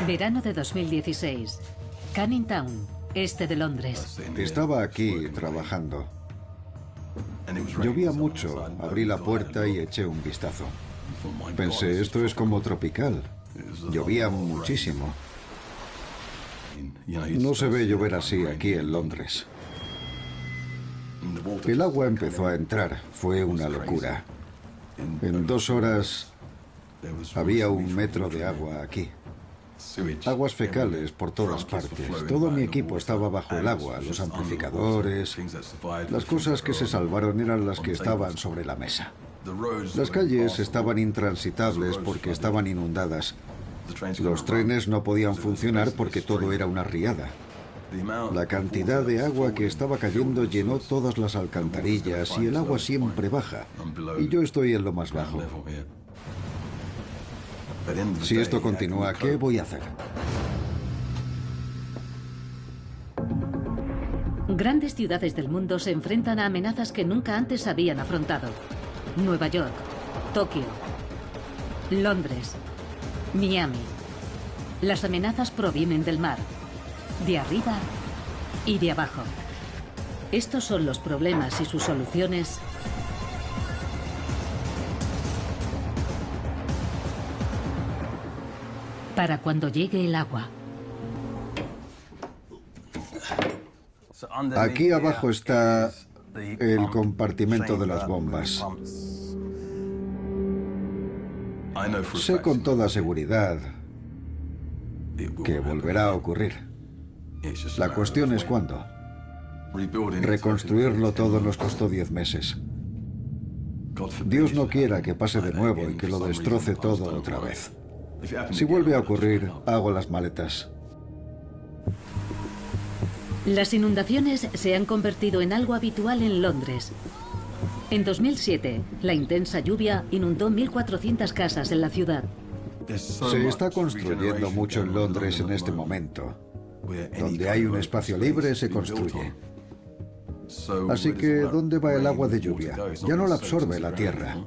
Verano de 2016. Canning Town, este de Londres. Estaba aquí trabajando. Llovía mucho, abrí la puerta y eché un vistazo. Pensé, esto es como tropical. Llovía muchísimo. No se ve llover así aquí en Londres. El agua empezó a entrar, fue una locura. En 2 horas había 1 metro de agua aquí. Aguas fecales por todas partes. Todo mi equipo estaba bajo el agua, los amplificadores. Las cosas que se salvaron eran las que estaban sobre la mesa. Las calles estaban intransitables porque estaban inundadas. Los trenes no podían funcionar porque todo era una riada. La cantidad de agua que estaba cayendo llenó todas las alcantarillas y el agua siempre baja. Y yo estoy en lo más bajo. Si esto continúa, ¿qué voy a hacer? Grandes ciudades del mundo se enfrentan a amenazas que nunca antes habían afrontado. Nueva York, Tokio, Londres, Miami. Las amenazas provienen del mar, de arriba y de abajo. Estos son los problemas y sus soluciones para cuando llegue el agua. Aquí abajo está el compartimento de las bombas. Sé con toda seguridad que volverá a ocurrir. La cuestión es cuándo. Reconstruirlo todo nos costó 10 meses. Dios no quiera que pase de nuevo y que lo destroce todo otra vez. Si vuelve a ocurrir, hago las maletas. Las inundaciones se han convertido en algo habitual en Londres. En 2007, la intensa lluvia inundó 1.400 casas en la ciudad. Se está construyendo mucho en Londres en este momento. Donde hay un espacio libre, se construye. Así que, ¿dónde va el agua de lluvia? Ya no la absorbe la tierra.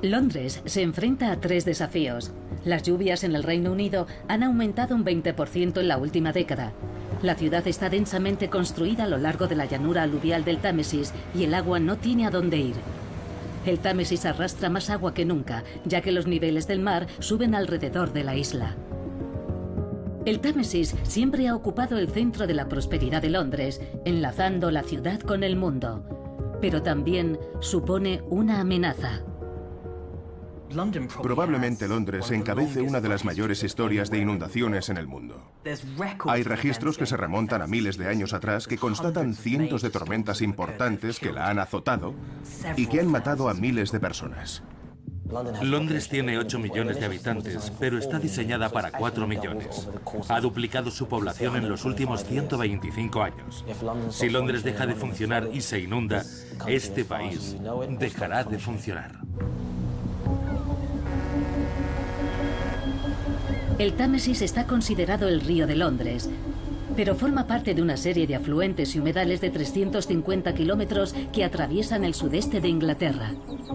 Londres se enfrenta a 3 desafíos. Las lluvias en el Reino Unido han aumentado un 20% en la última década. La ciudad está densamente construida a lo largo de la llanura aluvial del Támesis y el agua no tiene a dónde ir. El Támesis arrastra más agua que nunca, ya que los niveles del mar suben alrededor de la isla. El Támesis siempre ha ocupado el centro de la prosperidad de Londres, enlazando la ciudad con el mundo. Pero también supone una amenaza. Probablemente Londres encabece una de las mayores historias de inundaciones en el mundo. Hay registros que se remontan a miles de años atrás que constatan cientos de tormentas importantes que la han azotado y que han matado a miles de personas. Londres tiene 8 millones de habitantes, pero está diseñada para 4 millones. Ha duplicado su población en los últimos 125 años. Si Londres deja de funcionar y se inunda, este país dejará de funcionar. El Támesis está considerado el río de Londres, pero forma parte de una serie de afluentes y humedales de 350 kilómetros que atraviesan el sudeste de Inglaterra.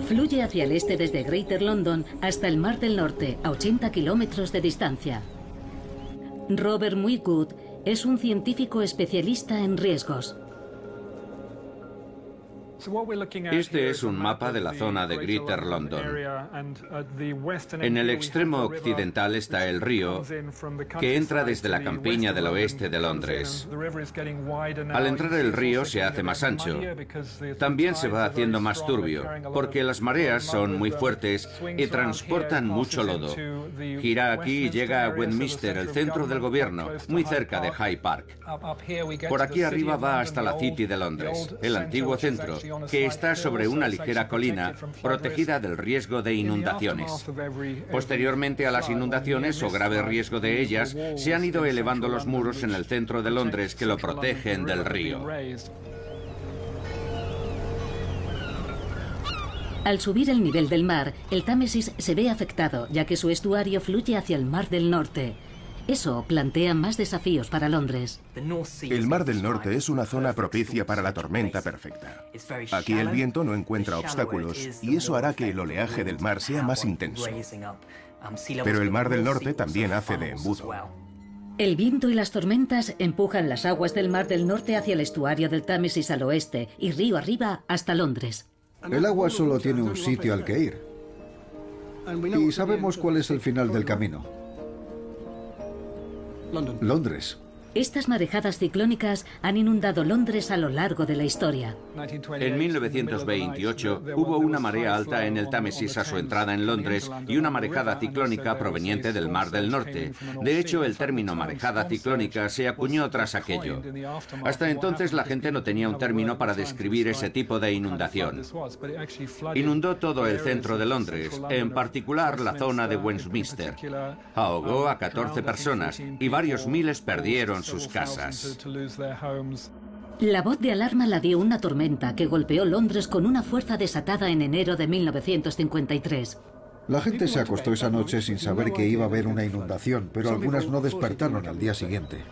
Fluye hacia el este desde Greater London hasta el Mar del Norte, a 80 kilómetros de distancia. Robert Mwigwood es un científico especialista en riesgos. Este es un mapa de la zona de Greater London. En el extremo occidental está el río, que entra desde la campiña del oeste de Londres. Al entrar el río se hace más ancho. También se va haciendo más turbio, porque las mareas son muy fuertes y transportan mucho lodo. Gira aquí y llega a Westminster, el centro del gobierno, muy cerca de Hyde Park. Por aquí arriba va hasta la City de Londres, el antiguo centro, que está sobre una ligera colina protegida del riesgo de inundaciones. Posteriormente a las inundaciones o grave riesgo de ellas, se han ido elevando los muros en el centro de Londres que lo protegen del río. Al subir el nivel del mar, el Támesis se ve afectado, ya que su estuario fluye hacia el Mar del Norte. Eso plantea más desafíos para Londres. El Mar del Norte es una zona propicia para la tormenta perfecta. Aquí el viento no encuentra obstáculos y eso hará que el oleaje del mar sea más intenso. Pero el Mar del Norte también hace de embudo. El viento y las tormentas empujan las aguas del Mar del Norte hacia el estuario del Támesis al oeste y río arriba hasta Londres. El agua solo tiene un sitio al que ir. Y sabemos cuál es el final del camino. Londres. Estas marejadas ciclónicas han inundado Londres a lo largo de la historia. En 1928 hubo una marea alta en el Támesis a su entrada en Londres y una marejada ciclónica proveniente del Mar del Norte. De hecho, el término marejada ciclónica se acuñó tras aquello. Hasta entonces la gente no tenía un término para describir ese tipo de inundación. Inundó todo el centro de Londres, en particular la zona de Westminster. Ahogó a 14 personas y varios miles perdieron sus casas. La voz de alarma la dio una tormenta que golpeó Londres con una fuerza desatada en enero de 1953. La gente se acostó esa noche sin saber que iba a haber una inundación, pero algunas no despertaron al día siguiente.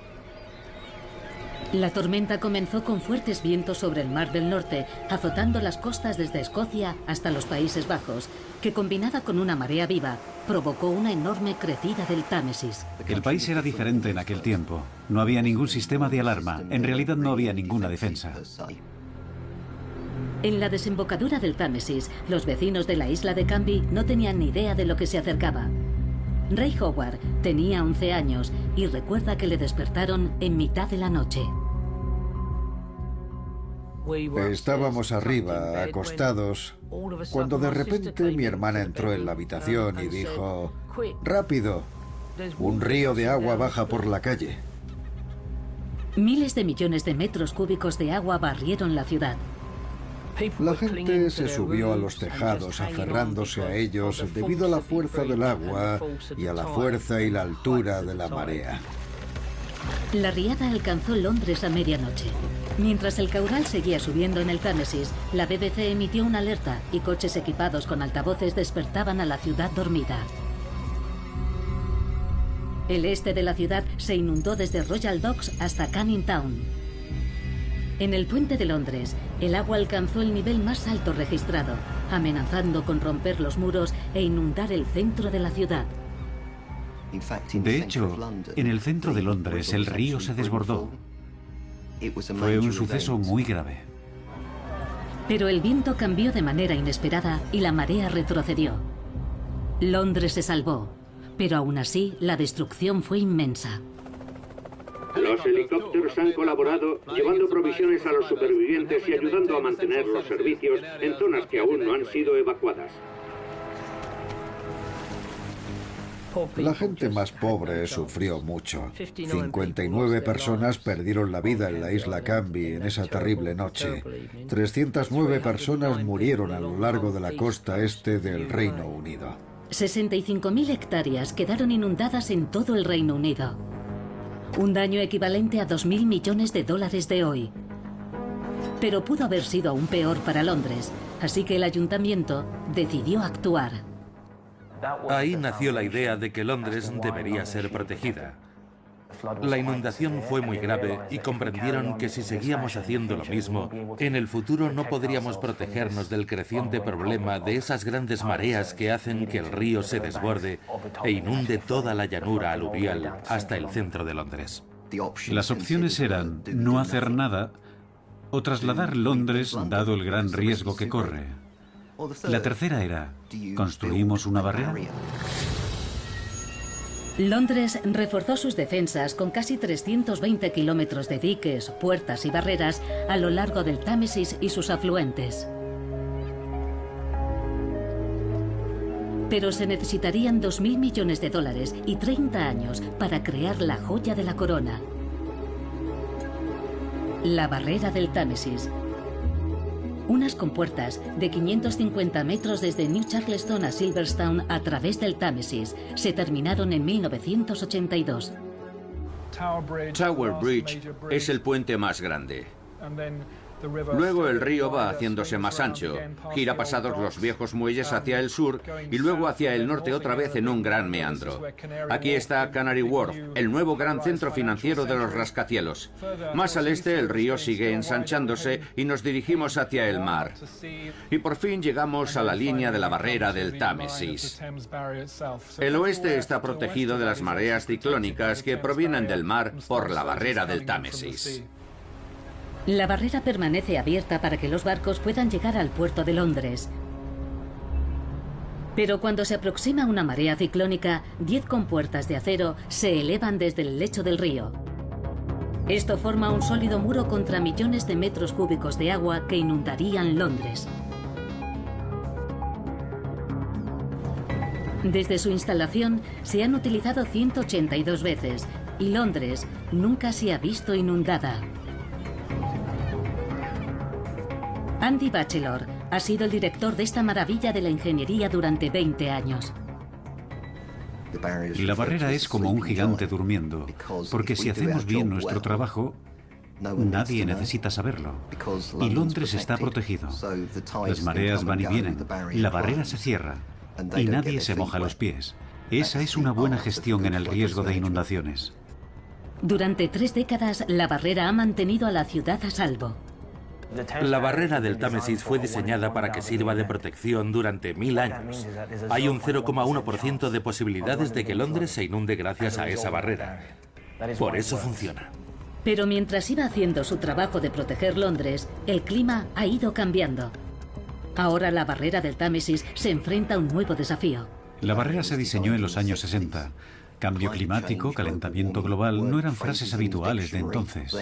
La tormenta comenzó con fuertes vientos sobre el Mar del Norte, azotando las costas desde Escocia hasta los Países Bajos, que combinada con una marea viva, provocó una enorme crecida del Támesis. El país era diferente en aquel tiempo. No había ningún sistema de alarma. En realidad no había ninguna defensa. En la desembocadura del Támesis, los vecinos de la isla de Canby no tenían ni idea de lo que se acercaba. Ray Howard tenía 11 años y recuerda que le despertaron en mitad de la noche. Estábamos arriba, acostados, cuando de repente mi hermana entró en la habitación y dijo: ¡rápido! Un río de agua baja por la calle. Miles de millones de metros cúbicos de agua barrieron la ciudad. La gente se subió a los tejados aferrándose a ellos debido a la fuerza del agua y a la fuerza y la altura de la marea. La riada alcanzó Londres a medianoche. Mientras el caudal seguía subiendo en el Támesis, la BBC emitió una alerta y coches equipados con altavoces despertaban a la ciudad dormida. El este de la ciudad se inundó desde Royal Docks hasta Canning Town. En el puente de Londres, el agua alcanzó el nivel más alto registrado, amenazando con romper los muros e inundar el centro de la ciudad. De hecho, en el centro de Londres el río se desbordó. Fue un suceso muy grave. Pero el viento cambió de manera inesperada y la marea retrocedió. Londres se salvó, pero aún así la destrucción fue inmensa. Los helicópteros han colaborado llevando provisiones a los supervivientes y ayudando a mantener los servicios en zonas que aún no han sido evacuadas. La gente más pobre sufrió mucho. 59 personas perdieron la vida en la isla Canby en esa terrible noche. 309 personas murieron a lo largo de la costa este del Reino Unido. 65.000 hectáreas quedaron inundadas en todo el Reino Unido. Un daño equivalente a 2.000 millones de dólares de hoy. Pero pudo haber sido aún peor para Londres, así que el ayuntamiento decidió actuar. Ahí nació la idea de que Londres debería ser protegida. La inundación fue muy grave y comprendieron que si seguíamos haciendo lo mismo, en el futuro no podríamos protegernos del creciente problema de esas grandes mareas que hacen que el río se desborde e inunde toda la llanura aluvial hasta el centro de Londres. Las opciones eran no hacer nada o trasladar Londres, dado el gran riesgo que corre. La tercera era, ¿construimos una barrera? Londres reforzó sus defensas con casi 320 kilómetros de diques, puertas y barreras a lo largo del Támesis y sus afluentes. Pero se necesitarían 2.000 millones de dólares y 30 años para crear la joya de la corona. La barrera del Támesis. Unas compuertas de 550 metros desde New Charleston a Silverstone a través del Támesis se terminaron en 1982. Tower Bridge es el puente más grande. Luego el río va haciéndose más ancho, gira pasados los viejos muelles hacia el sur y luego hacia el norte otra vez en un gran meandro. Aquí está Canary Wharf, el nuevo gran centro financiero de los rascacielos. Más al este el río sigue ensanchándose y nos dirigimos hacia el mar. Y por fin llegamos a la línea de la barrera del Támesis. El oeste está protegido de las mareas ciclónicas que provienen del mar por la barrera del Támesis. La barrera permanece abierta para que los barcos puedan llegar al puerto de Londres. Pero cuando se aproxima una marea ciclónica, 10 compuertas de acero se elevan desde el lecho del río. Esto forma un sólido muro contra millones de metros cúbicos de agua que inundarían Londres. Desde su instalación se han utilizado 182 veces y Londres nunca se ha visto inundada. Andy Bachelor ha sido el director de esta maravilla de la ingeniería durante 20 años. La barrera es como un gigante durmiendo, porque si hacemos bien nuestro trabajo, nadie necesita saberlo. Y Londres está protegido. Las mareas van y vienen, la barrera se cierra y nadie se moja los pies. Esa es una buena gestión en el riesgo de inundaciones. Durante 3 décadas, la barrera ha mantenido a la ciudad a salvo. La barrera del Támesis fue diseñada para que sirva de protección durante 1000 años. Hay un 0,1% de posibilidades de que Londres se inunde gracias a esa barrera. Por eso funciona. Pero mientras iba haciendo su trabajo de proteger Londres, el clima ha ido cambiando. Ahora la barrera del Támesis se enfrenta a un nuevo desafío. La barrera se diseñó en los años 60. Cambio climático, calentamiento global, no eran frases habituales de entonces.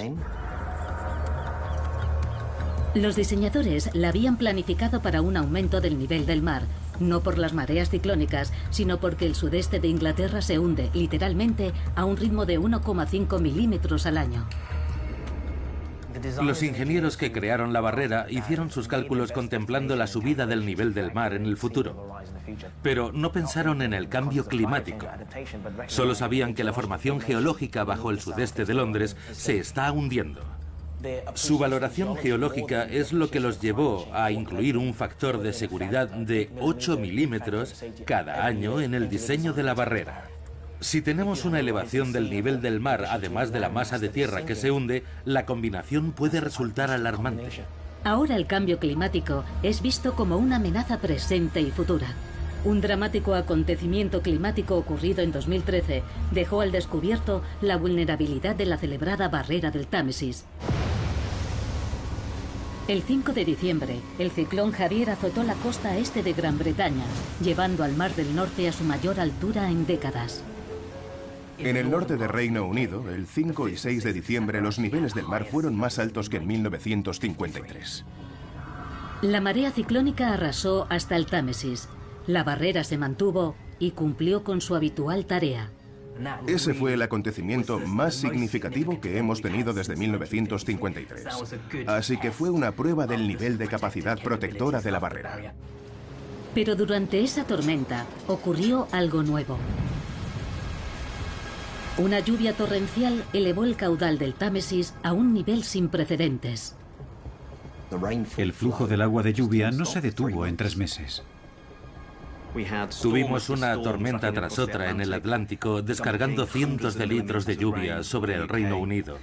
Los diseñadores la habían planificado para un aumento del nivel del mar, no por las mareas ciclónicas, sino porque el sudeste de Inglaterra se hunde, literalmente, a un ritmo de 1,5 milímetros al año. Los ingenieros que crearon la barrera hicieron sus cálculos contemplando la subida del nivel del mar en el futuro. Pero no pensaron en el cambio climático. Solo sabían que la formación geológica bajo el sudeste de Londres se está hundiendo. Su valoración geológica es lo que los llevó a incluir un factor de seguridad de 8 milímetros cada año en el diseño de la barrera. Si tenemos una elevación del nivel del mar, además de la masa de tierra que se hunde, la combinación puede resultar alarmante. Ahora el cambio climático es visto como una amenaza presente y futura. Un dramático acontecimiento climático ocurrido en 2013 dejó al descubierto la vulnerabilidad de la celebrada barrera del Támesis. El 5 de diciembre, el ciclón Javier azotó la costa este de Gran Bretaña, llevando al Mar del Norte a su mayor altura en décadas. En el norte de Reino Unido, el 5 y 6 de diciembre, los niveles del mar fueron más altos que en 1953. La marea ciclónica arrasó hasta el Támesis. La barrera se mantuvo y cumplió con su habitual tarea. Ese fue el acontecimiento más significativo que hemos tenido desde 1953. Así que fue una prueba del nivel de capacidad protectora de la barrera. Pero durante esa tormenta ocurrió algo nuevo. Una lluvia torrencial elevó el caudal del Támesis a un nivel sin precedentes. El flujo del agua de lluvia no se detuvo en 3 meses. Tuvimos una tormenta tras otra en el Atlántico, descargando cientos de litros de lluvia sobre el Reino Unido,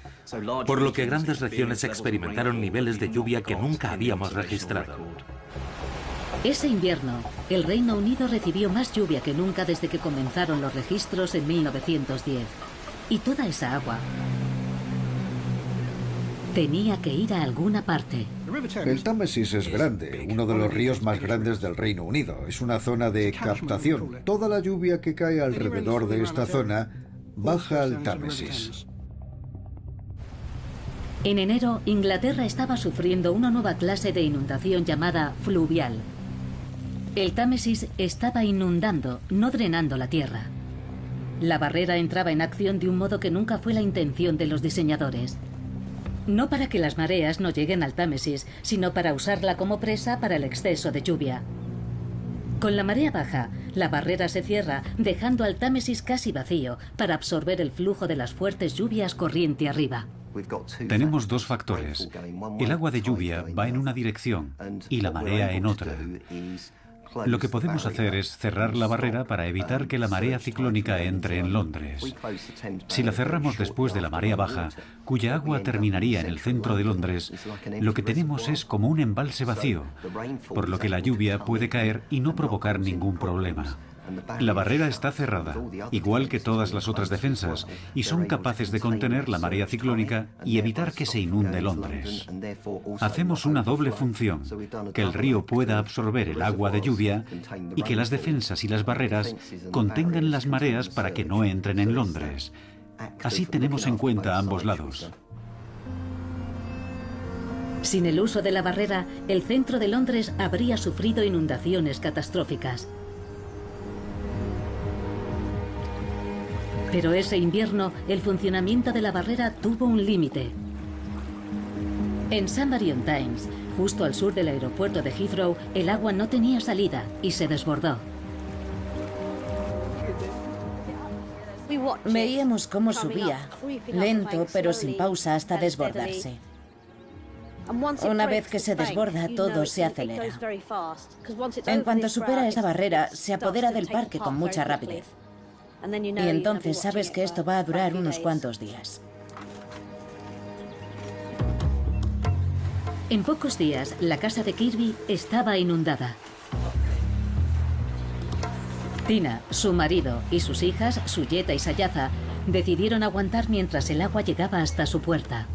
por lo que grandes regiones experimentaron niveles de lluvia que nunca habíamos registrado. Ese invierno, el Reino Unido recibió más lluvia que nunca desde que comenzaron los registros en 1910. Y toda esa agua tenía que ir a alguna parte. El Támesis es grande, uno de los ríos más grandes del Reino Unido. Es una zona de captación. Toda la lluvia que cae alrededor de esta zona baja al Támesis. En enero, Inglaterra estaba sufriendo una nueva clase de inundación llamada fluvial. El Támesis estaba inundando, no drenando la tierra. La barrera entraba en acción de un modo que nunca fue la intención de los diseñadores. No para que las mareas no lleguen al Támesis, sino para usarla como presa para el exceso de lluvia. Con la marea baja, la barrera se cierra, dejando al Támesis casi vacío para absorber el flujo de las fuertes lluvias corriente arriba. Tenemos dos factores. El agua de lluvia va en una dirección y la marea en otra. Lo que podemos hacer es cerrar la barrera para evitar que la marea ciclónica entre en Londres. Si la cerramos después de la marea baja, cuya agua terminaría en el centro de Londres, lo que tenemos es como un embalse vacío, por lo que la lluvia puede caer y no provocar ningún problema. La barrera está cerrada, igual que todas las otras defensas, y son capaces de contener la marea ciclónica y evitar que se inunde Londres. Hacemos una doble función, que el río pueda absorber el agua de lluvia y que las defensas y las barreras contengan las mareas para que no entren en Londres. Así tenemos en cuenta ambos lados. Sin el uso de la barrera, el centro de Londres habría sufrido inundaciones catastróficas. Pero ese invierno, el funcionamiento de la barrera tuvo un límite. En St. Marion Times, justo al sur del aeropuerto de Heathrow, el agua no tenía salida y se desbordó. Veíamos cómo subía, lento pero sin pausa hasta desbordarse. Una vez que se desborda, todo se acelera. En cuanto supera esa barrera, se apodera del parque con mucha rapidez. Y entonces sabes que esto va a durar unos cuantos días. En pocos días, la casa de Kirby estaba inundada. Tina, su marido y sus hijas, Suyeta y Sayaza, decidieron aguantar mientras el agua llegaba hasta su puerta.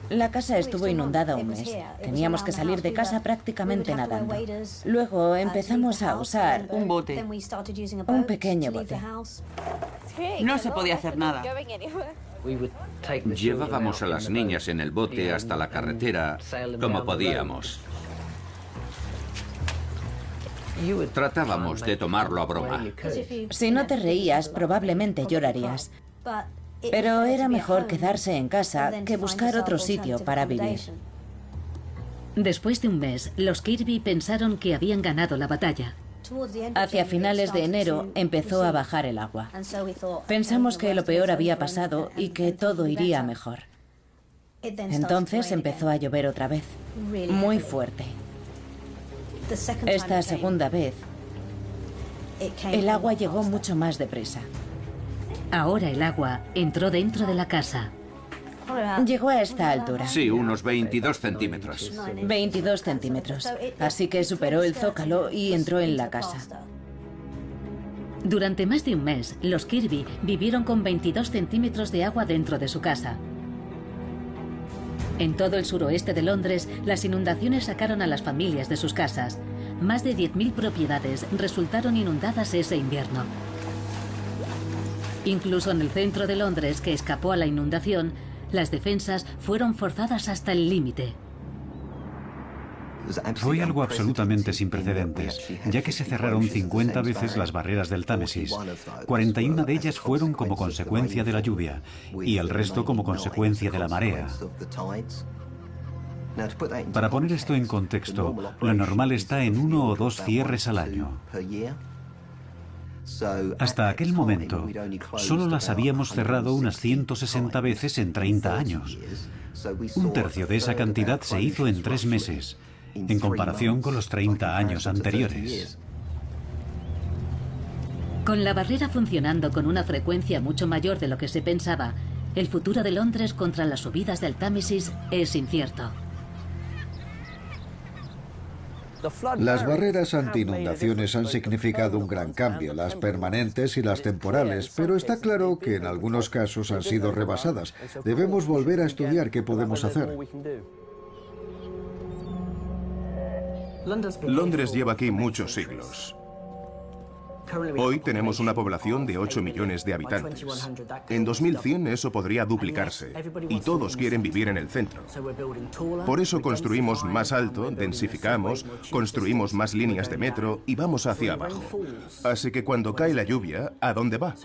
La casa estuvo inundada un mes. Teníamos que salir de casa prácticamente nadando. Luego empezamos a usar un bote. Un pequeño bote. No se podía hacer nada. Llevábamos a las niñas en el bote hasta la carretera como podíamos. Tratábamos de tomarlo a broma. Si no te reías, probablemente llorarías. Pero era mejor quedarse en casa que buscar otro sitio para vivir. Después de un mes, los Kirby pensaron que habían ganado la batalla. Hacia finales de enero empezó a bajar el agua. Pensamos que lo peor había pasado y que todo iría mejor. Entonces empezó a llover otra vez, muy fuerte. Esta segunda vez, el agua llegó mucho más deprisa. Ahora el agua entró dentro de la casa. Llegó a esta altura. Sí, unos 22 centímetros. 22 centímetros. Así que superó el zócalo y entró en la casa. Durante más de un mes, los Kirby vivieron con 22 centímetros de agua dentro de su casa. En todo el suroeste de Londres, las inundaciones sacaron a las familias de sus casas. Más de 10.000 propiedades resultaron inundadas ese invierno. Incluso en el centro de Londres, que escapó a la inundación, las defensas fueron forzadas hasta el límite. Fue algo absolutamente sin precedentes, ya que se cerraron 50 veces las barreras del Támesis. 41 de ellas fueron como consecuencia de la lluvia y el resto como consecuencia de la marea. Para poner esto en contexto, lo normal está en 1 o 2 cierres al año. Hasta aquel momento, solo las habíamos cerrado unas 160 veces en 30 años. Un tercio de esa cantidad se hizo en 3 meses, en comparación con los 30 años anteriores. Con la barrera funcionando con una frecuencia mucho mayor de lo que se pensaba, el futuro de Londres contra las subidas del Támesis es incierto. Las barreras anti-inundaciones han significado un gran cambio, las permanentes y las temporales, pero está claro que en algunos casos han sido rebasadas. Debemos volver a estudiar qué podemos hacer. Londres lleva aquí muchos siglos. Hoy tenemos una población de 8 millones de habitantes. En 2100 eso podría duplicarse y todos quieren vivir en el centro. Por eso construimos más alto, densificamos, construimos más líneas de metro y vamos hacia abajo. Así que cuando cae la lluvia, ¿a dónde va?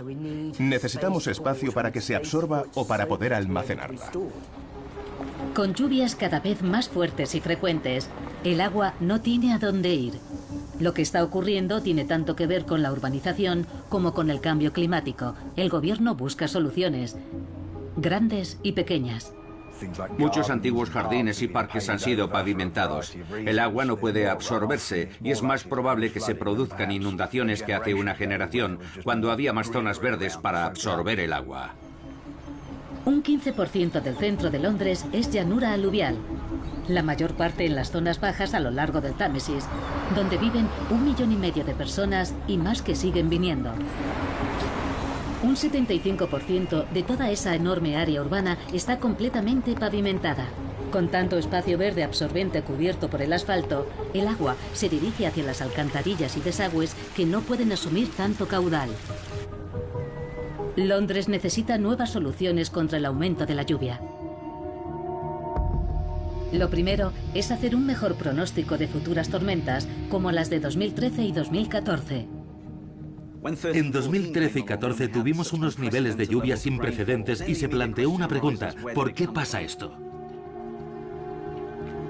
Necesitamos espacio para que se absorba o para poder almacenarla. Con lluvias cada vez más fuertes y frecuentes, el agua no tiene a dónde ir. Lo que está ocurriendo tiene tanto que ver con la urbanización como con el cambio climático. El gobierno busca soluciones, grandes y pequeñas. Muchos antiguos jardines y parques han sido pavimentados. El agua no puede absorberse y es más probable que se produzcan inundaciones que hace una generación, cuando había más zonas verdes para absorber el agua. Un 15% del centro de Londres es llanura aluvial, la mayor parte en las zonas bajas a lo largo del Támesis, donde viven 1,5 millones de personas y más que siguen viniendo. Un 75% de toda esa enorme área urbana está completamente pavimentada. Con tanto espacio verde absorbente cubierto por el asfalto, el agua se dirige hacia las alcantarillas y desagües que no pueden asumir tanto caudal. Londres necesita nuevas soluciones contra el aumento de la lluvia. Lo primero es hacer un mejor pronóstico de futuras tormentas, como las de 2013 y 2014. En 2013 y 14 tuvimos unos niveles de lluvia sin precedentes y se planteó una pregunta: ¿por qué pasa esto?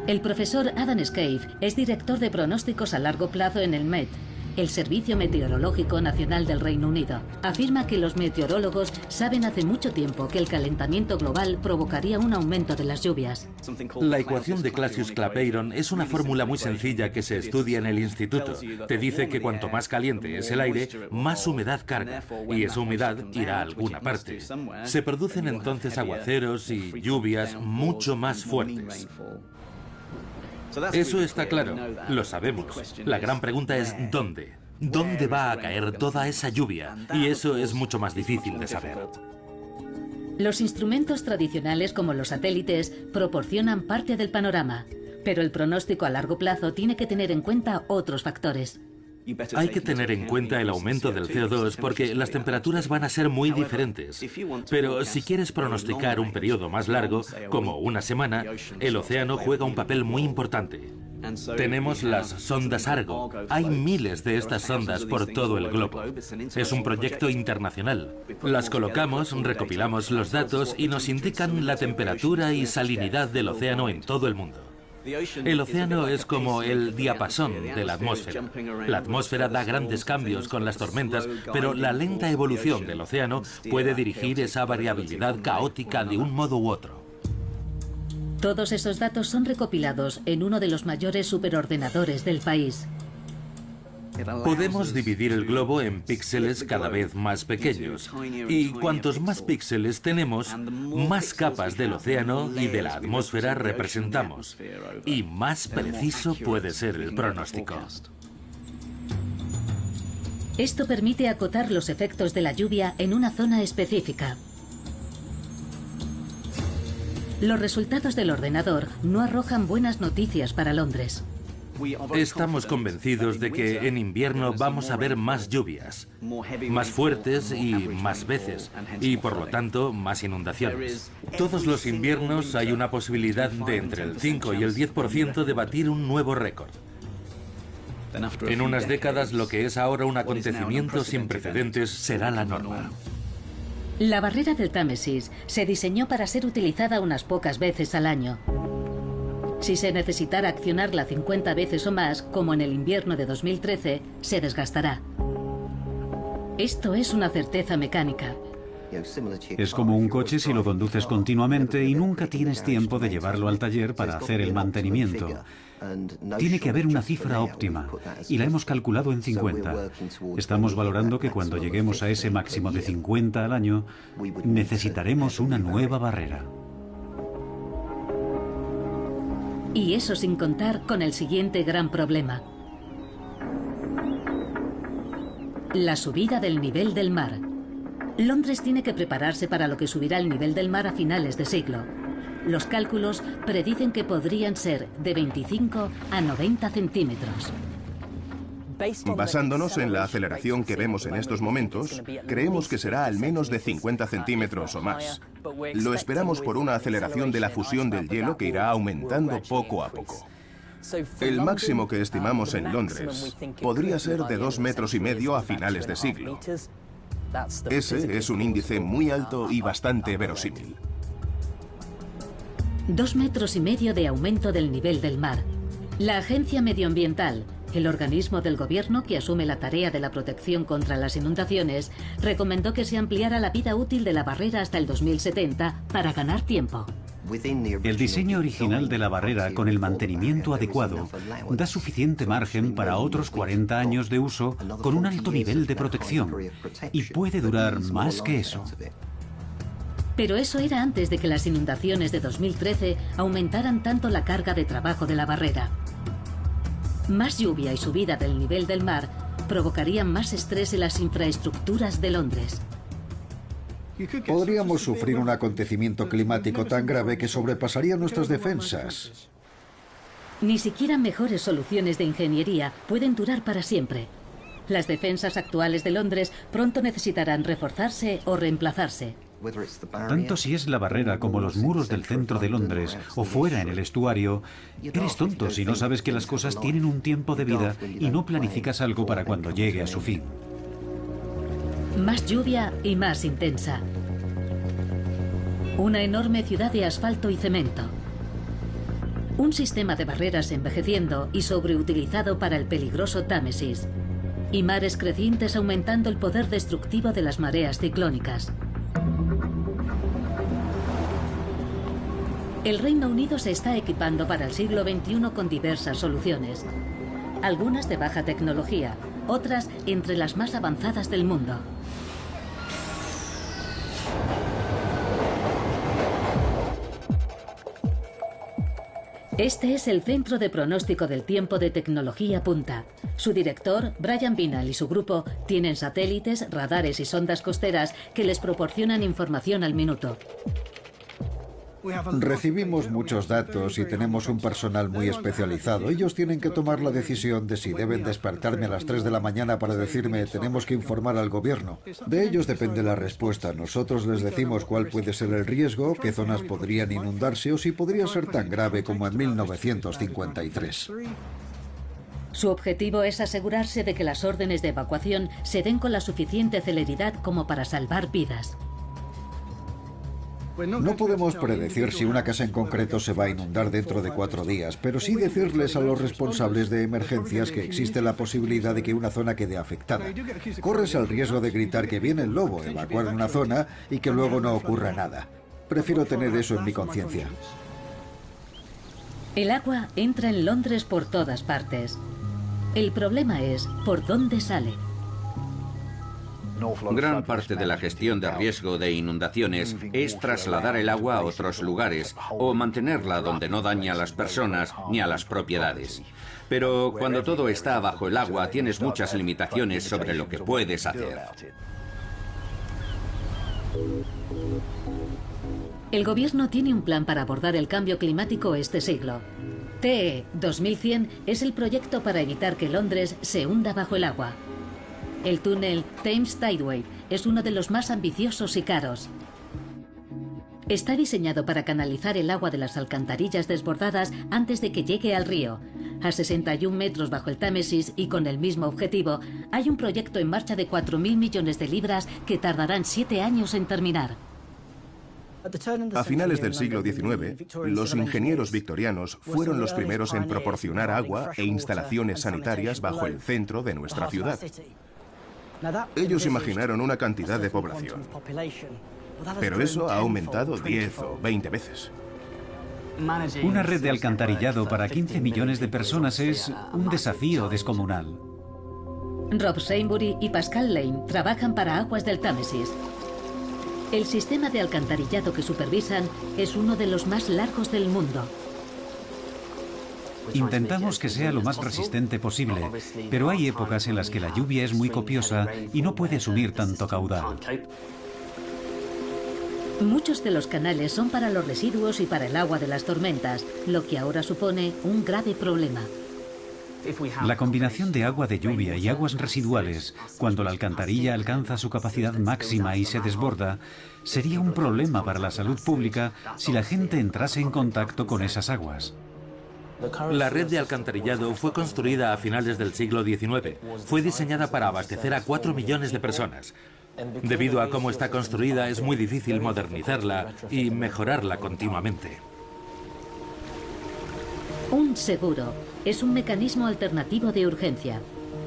El profesor Adam Scaife es director de pronósticos a largo plazo en el Met, el Servicio Meteorológico Nacional del Reino Unido. Afirma que los meteorólogos saben hace mucho tiempo que el calentamiento global provocaría un aumento de las lluvias. La ecuación de Clapeyron es una fórmula muy sencilla que se estudia en el instituto. Te dice que cuanto más caliente es el aire, más humedad carga, y esa humedad irá a alguna parte. Se producen entonces aguaceros y lluvias mucho más fuertes. Eso está claro, lo sabemos. La gran pregunta es ¿dónde? ¿Dónde va a caer toda esa lluvia? Y eso es mucho más difícil de saber. Los instrumentos tradicionales como los satélites proporcionan parte del panorama, pero el pronóstico a largo plazo tiene que tener en cuenta otros factores. Hay que tener en cuenta el aumento del CO2 porque las temperaturas van a ser muy diferentes. Pero si quieres pronosticar un periodo más largo, como una semana, el océano juega un papel muy importante. Tenemos las sondas Argo. Hay miles de estas sondas por todo el globo. Es un proyecto internacional. Las colocamos, recopilamos los datos y nos indican la temperatura y salinidad del océano en todo el mundo. El océano es como el diapasón de la atmósfera. La atmósfera da grandes cambios con las tormentas, pero la lenta evolución del océano puede dirigir esa variabilidad caótica de un modo u otro. Todos esos datos son recopilados en uno de los mayores superordenadores del país. Podemos dividir el globo en píxeles cada vez más pequeños. Y cuantos más píxeles tenemos, más capas del océano y de la atmósfera representamos. Y más preciso puede ser el pronóstico. Esto permite acotar los efectos de la lluvia en una zona específica. Los resultados del ordenador no arrojan buenas noticias para Londres. Estamos convencidos de que en invierno vamos a ver más lluvias, más fuertes y más veces, y por lo tanto más inundaciones. Todos los inviernos hay una posibilidad de entre el 5 y el 10% de batir un nuevo récord. En unas décadas lo que es ahora un acontecimiento sin precedentes será la norma. La barrera del Támesis se diseñó para ser utilizada unas pocas veces al año. Si se necesitara accionarla 50 veces o más, como en el invierno de 2013, se desgastará. Esto es una certeza mecánica. Es como un coche si lo conduces continuamente y nunca tienes tiempo de llevarlo al taller para hacer el mantenimiento. Tiene que haber una cifra óptima, y la hemos calculado en 50. Estamos valorando que cuando lleguemos a ese máximo de 50 al año, necesitaremos una nueva barrera. Y eso sin contar con el siguiente gran problema: la subida del nivel del mar. Londres tiene que prepararse para lo que subirá el nivel del mar a finales de siglo. Los cálculos predicen que podrían ser de 25 a 90 centímetros. Basándonos en la aceleración que vemos en estos momentos, creemos que será al menos de 50 centímetros o más. Lo esperamos por una aceleración de la fusión del hielo que irá aumentando poco a poco. El máximo que estimamos en Londres podría ser de 2,5 metros a finales de siglo. Ese es un índice muy alto y bastante verosímil. 2,5 metros de aumento del nivel del mar. La Agencia Medioambiental, el organismo del gobierno que asume la tarea de la protección contra las inundaciones, recomendó que se ampliara la vida útil de la barrera hasta el 2070 para ganar tiempo. El diseño original de la barrera, con el mantenimiento adecuado, da suficiente margen para otros 40 años de uso con un alto nivel de protección, y puede durar más que eso. Pero eso era antes de que las inundaciones de 2013 aumentaran tanto la carga de trabajo de la barrera. Más lluvia y subida del nivel del mar provocarían más estrés en las infraestructuras de Londres. Podríamos sufrir un acontecimiento climático tan grave que sobrepasaría nuestras defensas. Ni siquiera mejores soluciones de ingeniería pueden durar para siempre. Las defensas actuales de Londres pronto necesitarán reforzarse o reemplazarse. Tanto si es la barrera como los muros del centro de Londres o fuera en el estuario, eres tonto si no sabes que las cosas tienen un tiempo de vida y no planificas algo para cuando llegue a su fin. Más lluvia y más intensa. Una enorme ciudad de asfalto y cemento. Un sistema de barreras envejeciendo y sobreutilizado para el peligroso Támesis. Y mares crecientes aumentando el poder destructivo de las mareas ciclónicas. El Reino Unido se está equipando para el siglo XXI con diversas soluciones. Algunas de baja tecnología, otras entre las más avanzadas del mundo. Este es el Centro de Pronóstico del Tiempo de Tecnología Punta. Su director, Brian Binal, y su grupo tienen satélites, radares y sondas costeras que les proporcionan información al minuto. Recibimos muchos datos y tenemos un personal muy especializado. Ellos tienen que tomar la decisión de si deben despertarme a las 3 de la mañana para decirme tenemos que informar al gobierno. De ellos depende la respuesta. Nosotros les decimos cuál puede ser el riesgo, qué zonas podrían inundarse o si podría ser tan grave como en 1953. Su objetivo es asegurarse de que las órdenes de evacuación se den con la suficiente celeridad como para salvar vidas. No podemos predecir si una casa en concreto se va a inundar dentro de 4 días, pero sí decirles a los responsables de emergencias que existe la posibilidad de que una zona quede afectada. Corres el riesgo de gritar que viene el lobo, evacuar una zona y que luego no ocurra nada. Prefiero tener eso en mi conciencia. El agua entra en Londres por todas partes. El problema es por dónde sale. Gran parte de la gestión de riesgo de inundaciones es trasladar el agua a otros lugares o mantenerla donde no daña a las personas ni a las propiedades. Pero cuando todo está bajo el agua tienes muchas limitaciones sobre lo que puedes hacer. El gobierno tiene un plan para abordar el cambio climático este siglo. TE 2100 es el proyecto para evitar que Londres se hunda bajo el agua. El túnel Thames Tideway es uno de los más ambiciosos y caros. Está diseñado para canalizar el agua de las alcantarillas desbordadas antes de que llegue al río. A 61 metros bajo el Támesis y con el mismo objetivo, hay un proyecto en marcha de 4.000 millones de libras que tardarán 7 años en terminar. A finales del siglo XIX, los ingenieros victorianos fueron los primeros en proporcionar agua e instalaciones sanitarias bajo el centro de nuestra ciudad. Ellos imaginaron una cantidad de población, pero eso ha aumentado 10 o 20 veces. Una red de alcantarillado para 15 millones de personas es un desafío descomunal. Rob Sainsbury y Pascal Lane trabajan para Aguas del Támesis. El sistema de alcantarillado que supervisan es uno de los más largos del mundo. Intentamos que sea lo más resistente posible, pero hay épocas en las que la lluvia es muy copiosa y no puede asumir tanto caudal. Muchos de los canales son para los residuos y para el agua de las tormentas, lo que ahora supone un grave problema. La combinación de agua de lluvia y aguas residuales, cuando la alcantarilla alcanza su capacidad máxima y se desborda, sería un problema para la salud pública si la gente entrase en contacto con esas aguas. La red de alcantarillado fue construida a finales del siglo XIX. Fue diseñada para abastecer a 4 millones de personas. Debido a cómo está construida, es muy difícil modernizarla y mejorarla continuamente. Un seguro es un mecanismo alternativo de urgencia.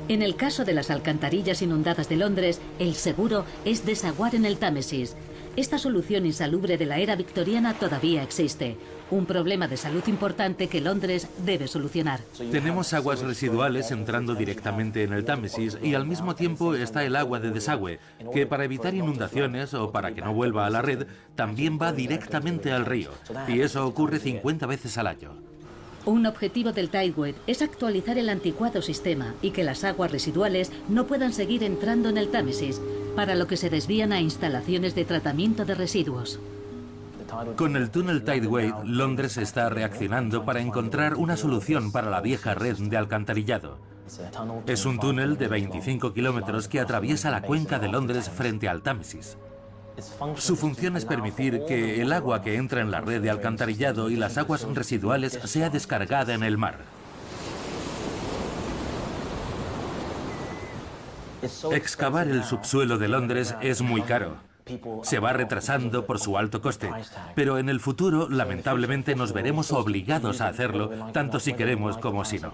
En el caso de las alcantarillas inundadas de Londres, el seguro es desaguar en el Támesis. esta solución insalubre de la era victoriana todavía existe. Un problema de salud importante que Londres debe solucionar. Tenemos aguas residuales entrando directamente en el Támesis y al mismo tiempo está el agua de desagüe, que para evitar inundaciones o para que no vuelva a la red, también va directamente al río. Y eso ocurre 50 veces al año. Un objetivo del Tideway es actualizar el anticuado sistema y que las aguas residuales no puedan seguir entrando en el Támesis, para lo que se desvían a instalaciones de tratamiento de residuos. Con el túnel Tideway, Londres está reaccionando para encontrar una solución para la vieja red de alcantarillado. Es un túnel de 25 kilómetros que atraviesa la cuenca de Londres frente al Támesis. Su función es permitir que el agua que entra en la red de alcantarillado y las aguas residuales sea descargada en el mar. Excavar el subsuelo de Londres es muy caro. Se va retrasando por su alto coste, pero en el futuro, lamentablemente, nos veremos obligados a hacerlo, tanto si queremos como si no.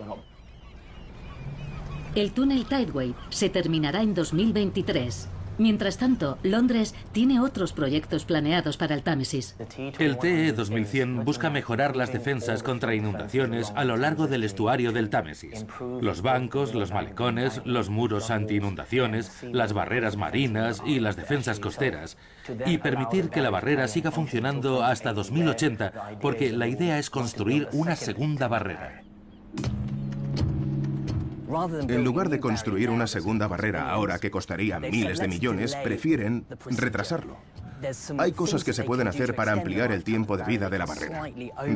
El túnel Tideway se terminará en 2023. Mientras tanto, Londres tiene otros proyectos planeados para el Támesis. El TE 2100 busca mejorar las defensas contra inundaciones a lo largo del estuario del Támesis. Los bancos, los malecones, los muros anti-inundaciones, las barreras marinas y las defensas costeras. Y permitir que la barrera siga funcionando hasta 2080, porque la idea es construir una segunda barrera. En lugar de construir una segunda barrera ahora que costaría miles de millones, prefieren retrasarlo. Hay cosas que se pueden hacer para ampliar el tiempo de vida de la barrera.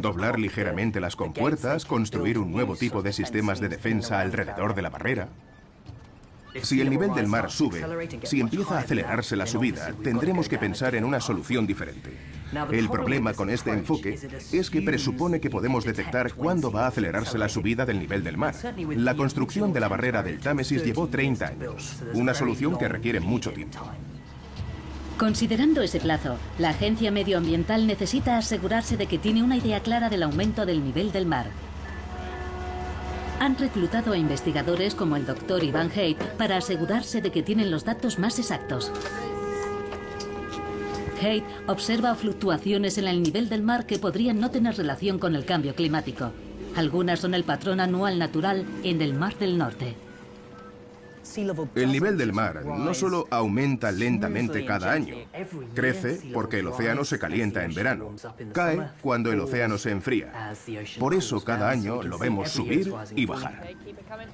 Doblar ligeramente las compuertas, construir un nuevo tipo de sistemas de defensa alrededor de la barrera. Si el nivel del mar sube, si empieza a acelerarse la subida, tendremos que pensar en una solución diferente. El problema con este enfoque es que presupone que podemos detectar cuándo va a acelerarse la subida del nivel del mar. La construcción de la barrera del Támesis llevó 30 años, una solución que requiere mucho tiempo. Considerando ese plazo, la Agencia Medioambiental necesita asegurarse de que tiene una idea clara del aumento del nivel del mar. Han reclutado a investigadores como el Dr. Ivan Haidt para asegurarse de que tienen los datos más exactos. Haidt observa fluctuaciones en el nivel del mar que podrían no tener relación con el cambio climático. Algunas son el patrón anual natural en el Mar del Norte. El nivel del mar no solo aumenta lentamente cada año, crece porque el océano se calienta en verano, cae cuando el océano se enfría. Por eso cada año lo vemos subir y bajar.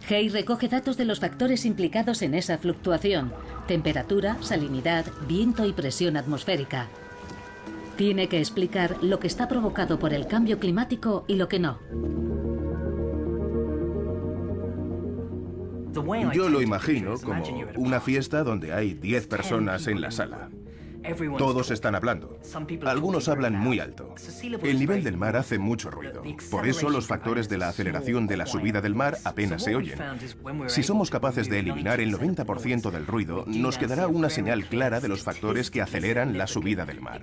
Haidt recoge datos de los factores implicados en esa fluctuación: temperatura, salinidad, viento y presión atmosférica. Tiene que explicar lo que está provocado por el cambio climático y lo que no. Yo lo imagino como una fiesta donde hay 10 personas en la sala. Todos están hablando. Algunos hablan muy alto. El nivel del mar hace mucho ruido. Por eso los factores de la aceleración de la subida del mar apenas se oyen. Si somos capaces de eliminar el 90% del ruido, nos quedará una señal clara de los factores que aceleran la subida del mar.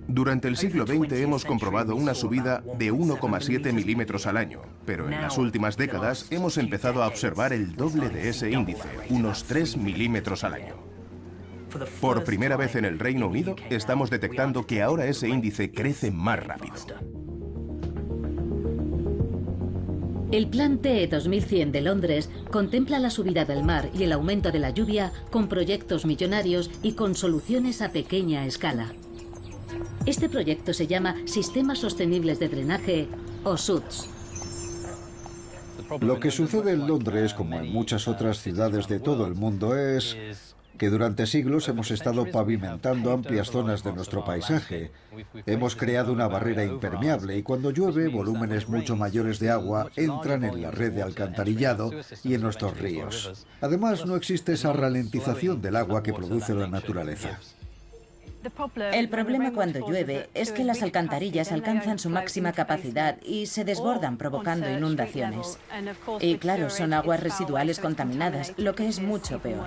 Durante el siglo XX hemos comprobado una subida de 1,7 milímetros al año, pero en las últimas décadas hemos empezado a observar el doble de ese índice, unos 3 milímetros al año. Por primera vez en el Reino Unido, estamos detectando que ahora ese índice crece más rápido. El Plan TE 2100 de Londres contempla la subida del mar y el aumento de la lluvia con proyectos millonarios y con soluciones a pequeña escala. Este proyecto se llama Sistemas Sostenibles de Drenaje, o SUDS. Lo que sucede en Londres, como en muchas otras ciudades de todo el mundo, es que durante siglos hemos estado pavimentando amplias zonas de nuestro paisaje. Hemos creado una barrera impermeable y cuando llueve, volúmenes mucho mayores de agua entran en la red de alcantarillado y en nuestros ríos. Además, no existe esa ralentización del agua que produce la naturaleza. El problema cuando llueve es que las alcantarillas alcanzan su máxima capacidad y se desbordan provocando inundaciones. Y claro, son aguas residuales contaminadas, lo que es mucho peor.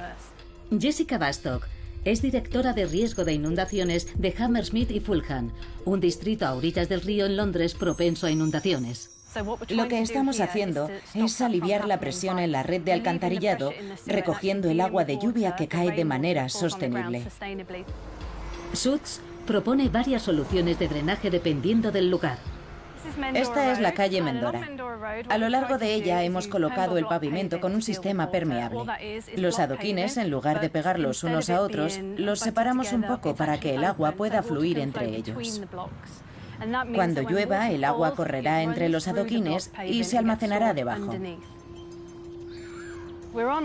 Jessica Bastock es directora de riesgo de inundaciones de Hammersmith y Fulham, un distrito a orillas del río en Londres propenso a inundaciones. Lo que estamos haciendo es aliviar la presión en la red de alcantarillado, recogiendo el agua de lluvia que cae de manera sostenible. Suits propone varias soluciones de drenaje dependiendo del lugar. Esta es la calle Mendora. A lo largo de ella hemos colocado el pavimento con un sistema permeable. Los adoquines, en lugar de pegarlos unos a otros, los separamos un poco para que el agua pueda fluir entre ellos. Cuando llueva, el agua correrá entre los adoquines y se almacenará debajo.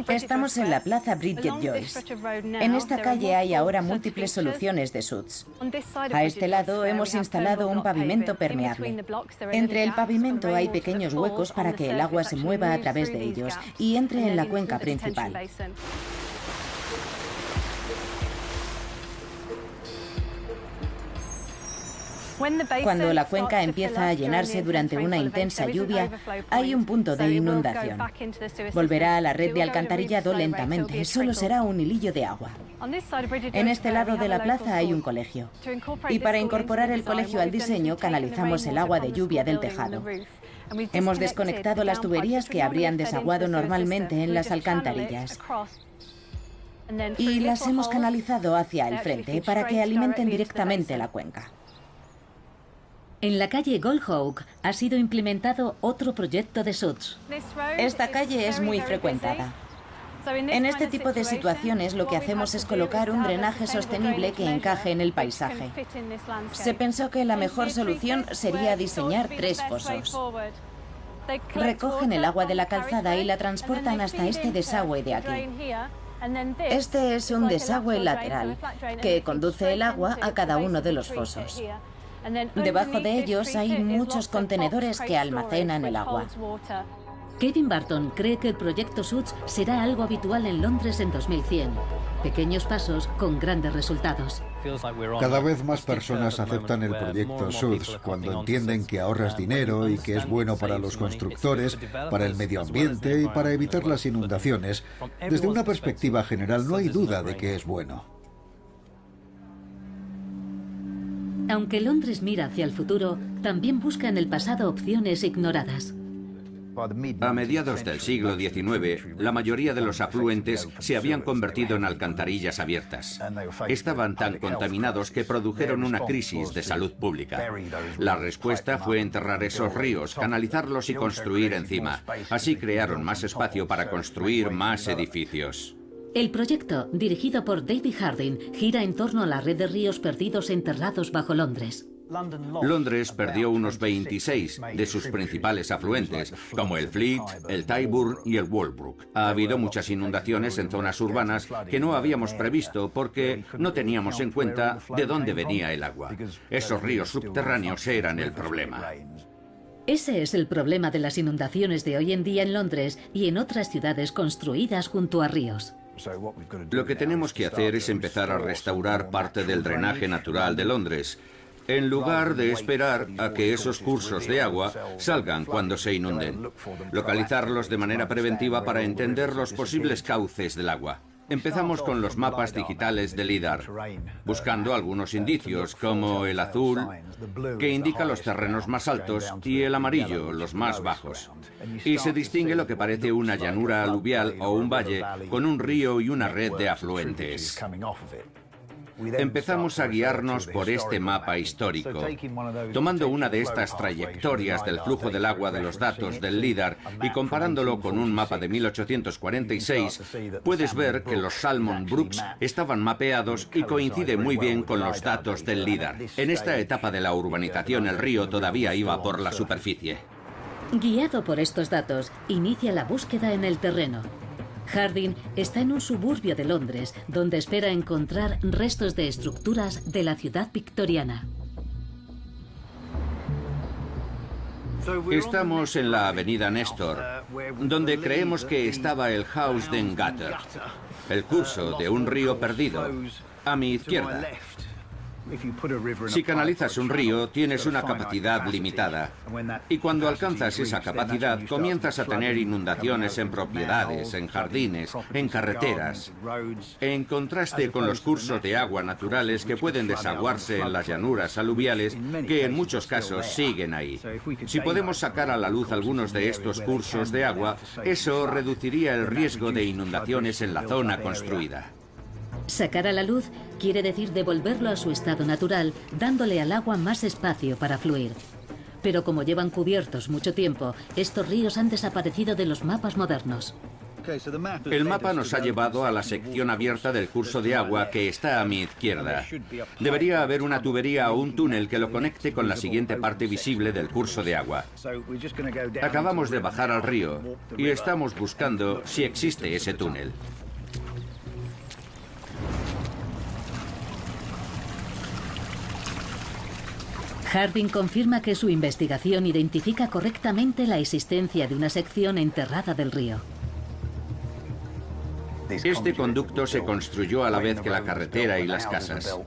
Estamos en la plaza Bridget Joyce. En esta calle hay ahora múltiples soluciones de Suits. A este lado hemos instalado un pavimento permeable. Entre el pavimento hay pequeños huecos para que el agua se mueva a través de ellos y entre en la cuenca principal. Cuando la cuenca empieza a llenarse durante una intensa lluvia, hay un punto de inundación. Volverá a la red de alcantarillado lentamente, solo será un hilillo de agua. En este lado de la plaza hay un colegio. Y para incorporar el colegio al diseño, canalizamos el agua de lluvia del tejado. Hemos desconectado las tuberías que habrían desaguado normalmente en las alcantarillas. Y las hemos canalizado hacia el frente para que alimenten directamente la cuenca. En la calle Goldhawk ha sido implementado otro proyecto de Suits. Esta calle es muy frecuentada. En este tipo de situaciones lo que hacemos es colocar un drenaje sostenible que encaje en el paisaje. Se pensó que la mejor solución sería diseñar 3 fosos. Recogen el agua de la calzada y la transportan hasta este desagüe de aquí. Este es un desagüe lateral que conduce el agua a cada uno de los fosos. Debajo de ellos hay muchos contenedores que almacenan el agua. Kevin Barton cree que el proyecto Suits será algo habitual en Londres en 2100. Pequeños pasos con grandes resultados. Cada vez más personas aceptan el proyecto Suits cuando entienden que ahorras dinero y que es bueno para los constructores, para el medio ambiente y para evitar las inundaciones. Desde una perspectiva general no hay duda de que es bueno. Aunque Londres mira hacia el futuro, también busca en el pasado opciones ignoradas. A mediados del siglo XIX, la mayoría de los afluentes se habían convertido en alcantarillas abiertas. Estaban tan contaminados que produjeron una crisis de salud pública. La respuesta fue enterrar esos ríos, canalizarlos y construir encima. Así crearon más espacio para construir más edificios. El proyecto, dirigido por David Harding, gira en torno a la red de ríos perdidos enterrados bajo Londres. Londres perdió unos 26 de sus principales afluentes, como el Fleet, el Tyburn y el Walbrook. Ha habido muchas inundaciones en zonas urbanas que no habíamos previsto porque no teníamos en cuenta de dónde venía el agua. Esos ríos subterráneos eran el problema. Ese es el problema de las inundaciones de hoy en día en Londres y en otras ciudades construidas junto a ríos. Lo que tenemos que hacer es empezar a restaurar parte del drenaje natural de Londres, en lugar de esperar a que esos cursos de agua salgan cuando se inunden. Localizarlos de manera preventiva para entender los posibles cauces del agua. Empezamos con los mapas digitales de LIDAR, buscando algunos indicios, como el azul, que indica los terrenos más altos, y el amarillo, los más bajos. Y se distingue lo que parece una llanura aluvial o un valle, con un río y una red de afluentes. Empezamos a guiarnos por este mapa histórico. Tomando una de estas trayectorias del flujo del agua de los datos del LIDAR y comparándolo con un mapa de 1846, puedes ver que los Salmon Brooks estaban mapeados y coincide muy bien con los datos del LIDAR. En esta etapa de la urbanización, el río todavía iba por la superficie. Guiado por estos datos, inicia la búsqueda en el terreno. Harding está en un suburbio de Londres, donde espera encontrar restos de estructuras de la ciudad victoriana. Estamos en la avenida Nestor, donde creemos que estaba el Housden Gutter, el curso de un río perdido, a mi izquierda. Si canalizas un río, tienes una capacidad limitada. Y cuando alcanzas esa capacidad, comienzas a tener inundaciones en propiedades, en jardines, en carreteras. En contraste con los cursos de agua naturales que pueden desaguarse en las llanuras aluviales, que en muchos casos siguen ahí. Si podemos sacar a la luz algunos de estos cursos de agua, eso reduciría el riesgo de inundaciones en la zona construida. Sacar a la luz quiere decir devolverlo a su estado natural, dándole al agua más espacio para fluir. Pero como llevan cubiertos mucho tiempo, estos ríos han desaparecido de los mapas modernos. El mapa nos ha llevado a la sección abierta del curso de agua que está a mi izquierda. Debería haber una tubería o un túnel que lo conecte con la siguiente parte visible del curso de agua. Acabamos de bajar al río y estamos buscando si existe ese túnel. Harding confirma que su investigación identifica correctamente la existencia de una sección enterrada del río. Este conducto se construyó a la vez que la carretera y las casas.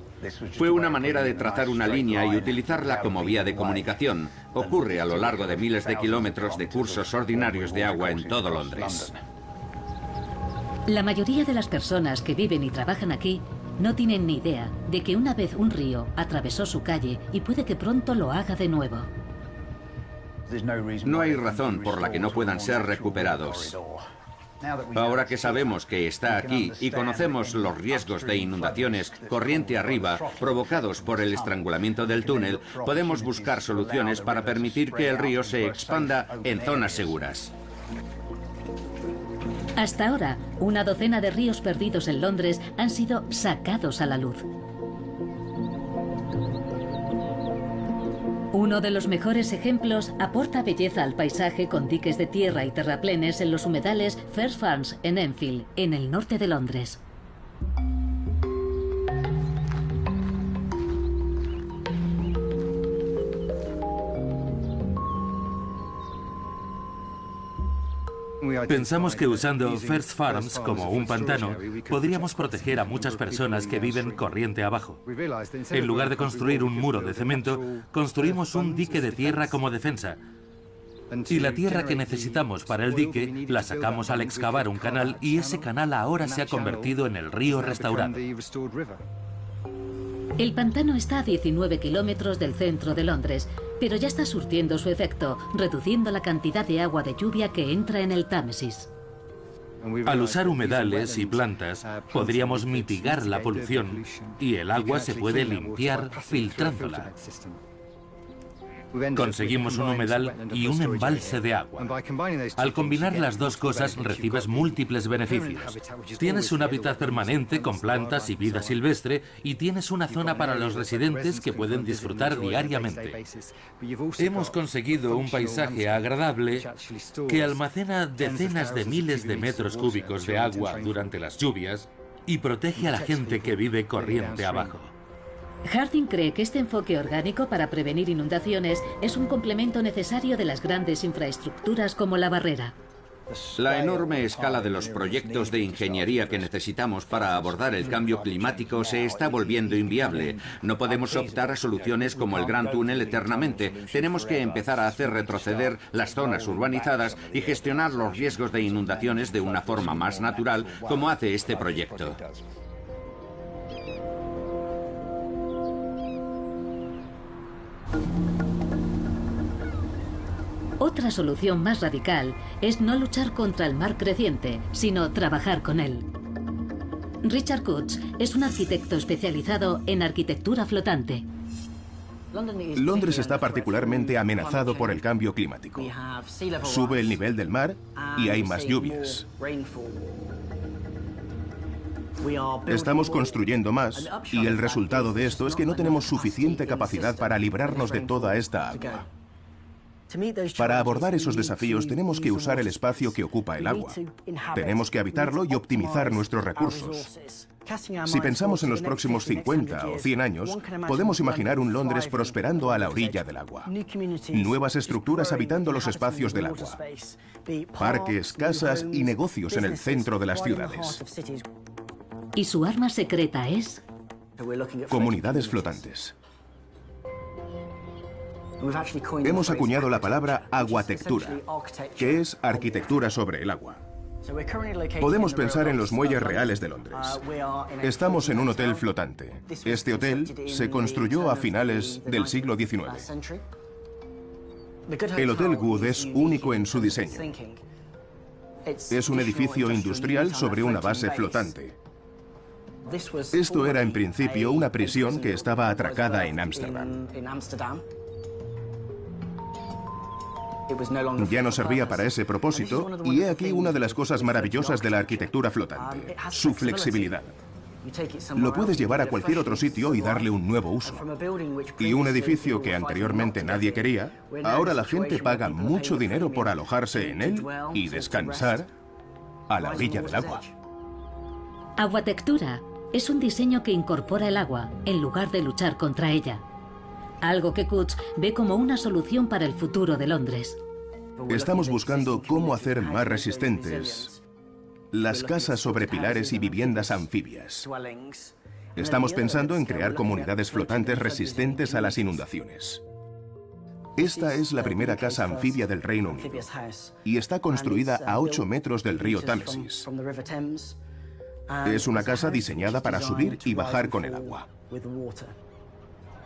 Fue una manera de trazar una línea y utilizarla como vía de comunicación. Ocurre a lo largo de miles de kilómetros de cursos ordinarios de agua en todo Londres. La mayoría de las personas que viven y trabajan aquí no tienen ni idea de que una vez un río atravesó su calle y puede que pronto lo haga de nuevo. No hay razón por la que no puedan ser recuperados. Ahora que sabemos que está aquí y conocemos los riesgos de inundaciones corriente arriba provocados por el estrangulamiento del túnel, podemos buscar soluciones para permitir que el río se expanda en zonas seguras. Hasta ahora, una docena de ríos perdidos en Londres han sido sacados a la luz. Uno de los mejores ejemplos aporta belleza al paisaje con diques de tierra y terraplenes en los humedales First Farms en Enfield, en el norte de Londres. Pensamos que usando First Farms como un pantano, podríamos proteger a muchas personas que viven corriente abajo. En lugar de construir un muro de cemento, construimos un dique de tierra como defensa. Y la tierra que necesitamos para el dique la sacamos al excavar un canal y ese canal ahora se ha convertido en el río restaurado. El pantano está a 19 kilómetros del centro de Londres, pero ya está surtiendo su efecto, reduciendo la cantidad de agua de lluvia que entra en el Támesis. Al usar humedales y plantas, podríamos mitigar la polución y el agua se puede limpiar filtrándola. Conseguimos un humedal y un embalse de agua. Al combinar las dos cosas recibes múltiples beneficios. Tienes un hábitat permanente con plantas y vida silvestre y tienes una zona para los residentes que pueden disfrutar diariamente. Hemos conseguido un paisaje agradable que almacena decenas de miles de metros cúbicos de agua durante las lluvias y protege a la gente que vive corriente abajo. Harding cree que este enfoque orgánico para prevenir inundaciones es un complemento necesario de las grandes infraestructuras como la barrera. La enorme escala de los proyectos de ingeniería que necesitamos para abordar el cambio climático se está volviendo inviable. No podemos optar a soluciones como el Gran Túnel eternamente. Tenemos que empezar a hacer retroceder las zonas urbanizadas y gestionar los riesgos de inundaciones de una forma más natural, como hace este proyecto. Otra solución más radical es no luchar contra el mar creciente, sino trabajar con él. Richard Coutts es un arquitecto especializado en arquitectura flotante. Londres está particularmente amenazado por el cambio climático. Sube el nivel del mar y hay más lluvias. Estamos construyendo más y el resultado de esto es que no tenemos suficiente capacidad para librarnos de toda esta agua. Para abordar esos desafíos tenemos que usar el espacio que ocupa el agua. Tenemos que habitarlo y optimizar nuestros recursos. Si pensamos en los próximos 50 o 100 años, podemos imaginar un Londres prosperando a la orilla del agua. Nuevas estructuras habitando los espacios del agua. Parques, casas y negocios en el centro de las ciudades. ¿Y su arma secreta es? Comunidades flotantes. Hemos acuñado la palabra aguatectura, que es arquitectura sobre el agua. Podemos pensar en los muelles reales de Londres. Estamos en un hotel flotante. Este hotel se construyó a finales del siglo XIX. El Hotel Good es único en su diseño. Es un edificio industrial sobre una base flotante. Esto era en principio una prisión que estaba atracada en Ámsterdam. Ya no servía para ese propósito y he aquí una de las cosas maravillosas de la arquitectura flotante, su flexibilidad. Lo puedes llevar a cualquier otro sitio y darle un nuevo uso. Y un edificio que anteriormente nadie quería, ahora la gente paga mucho dinero por alojarse en él y descansar a la orilla del agua. Aguatectura es un diseño que incorpora el agua en lugar de luchar contra ella. Algo que Coutts ve como una solución para el futuro de Londres. Estamos buscando cómo hacer más resistentes las casas sobre pilares y viviendas anfibias. Estamos pensando en crear comunidades flotantes resistentes a las inundaciones. Esta es la primera casa anfibia del Reino Unido y está construida a 8 metros del río Támesis. Es una casa diseñada para subir y bajar con el agua.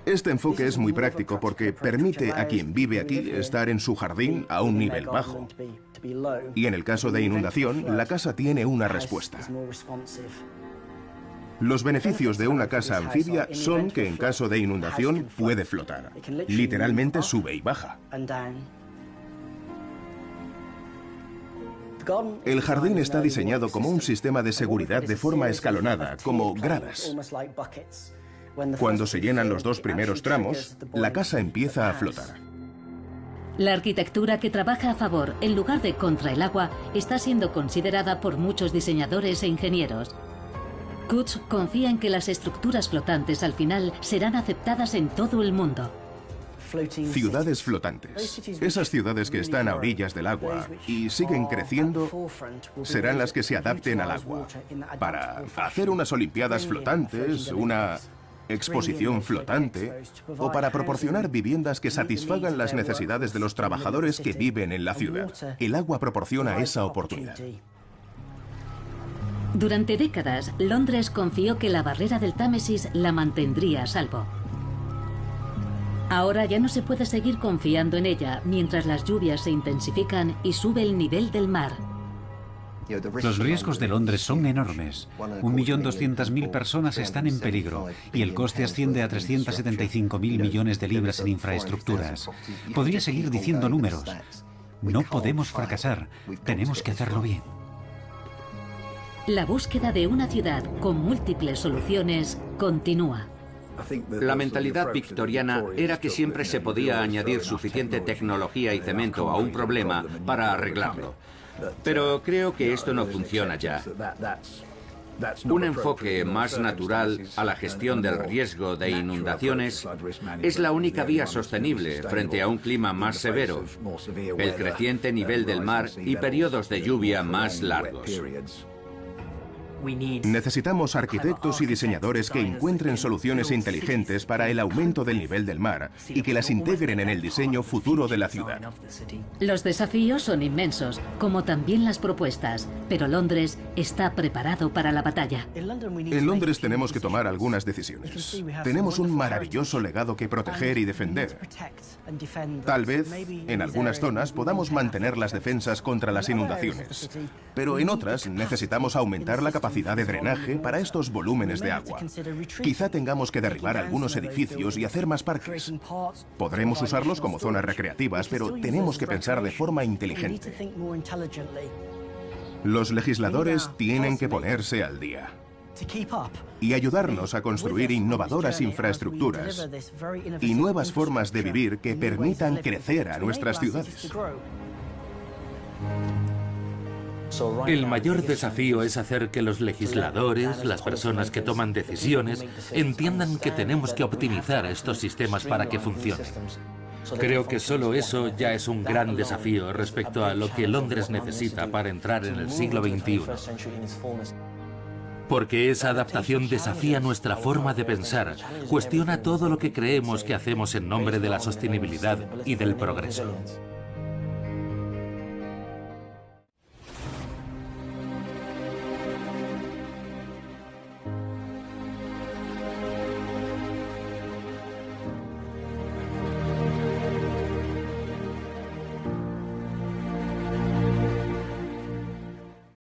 Este enfoque es muy práctico porque permite a quien vive aquí estar en su jardín a un nivel bajo. Y en el caso de inundación, la casa tiene una respuesta. Los beneficios de una casa anfibia son que en caso de inundación puede flotar. Literalmente sube y baja. El jardín está diseñado como un sistema de seguridad de forma escalonada, como gradas. Cuando se llenan los 2 primeros tramos, la casa empieza a flotar. La arquitectura que trabaja a favor en lugar de contra el agua está siendo considerada por muchos diseñadores e ingenieros. Coutts confía en que las estructuras flotantes al final serán aceptadas en todo el mundo. Ciudades flotantes. Esas ciudades que están a orillas del agua y siguen creciendo serán las que se adapten al agua. Para hacer unas olimpiadas flotantes, una exposición flotante o para proporcionar viviendas que satisfagan las necesidades de los trabajadores que viven en la ciudad. El agua proporciona esa oportunidad. Durante décadas, Londres confió que la barrera del Támesis la mantendría a salvo. Ahora ya no se puede seguir confiando en ella mientras las lluvias se intensifican y sube el nivel del mar. Los riesgos de Londres son enormes. 1.200.000 personas están en peligro y el coste asciende a 375.000 millones de libras en infraestructuras. Podría seguir diciendo números. No podemos fracasar. Tenemos que hacerlo bien. La búsqueda de una ciudad con múltiples soluciones continúa. La mentalidad victoriana era que siempre se podía añadir suficiente tecnología y cemento a un problema para arreglarlo. Pero creo que esto no funciona ya. Un enfoque más natural a la gestión del riesgo de inundaciones es la única vía sostenible frente a un clima más severo, el creciente nivel del mar y periodos de lluvia más largos. Necesitamos arquitectos y diseñadores que encuentren soluciones inteligentes para el aumento del nivel del mar y que las integren en el diseño futuro de la ciudad. Los desafíos son inmensos, como también las propuestas, pero Londres está preparado para la batalla. En Londres tenemos que tomar algunas decisiones. Tenemos un maravilloso legado que proteger y defender. Tal vez, en algunas zonas, podamos mantener las defensas contra las inundaciones, pero en otras necesitamos aumentar la capacidad de drenaje para estos volúmenes de agua. Quizá tengamos que derribar algunos edificios y hacer más parques. Podremos usarlos como zonas recreativas, pero tenemos que pensar de forma inteligente. Los legisladores tienen que ponerse al día y ayudarnos a construir innovadoras infraestructuras y nuevas formas de vivir que permitan crecer a nuestras ciudades. El mayor desafío es hacer que los legisladores, las personas que toman decisiones, entiendan que tenemos que optimizar estos sistemas para que funcionen. Creo que solo eso ya es un gran desafío respecto a lo que Londres necesita para entrar en el siglo XXI. Porque esa adaptación desafía nuestra forma de pensar, cuestiona todo lo que creemos que hacemos en nombre de la sostenibilidad y del progreso.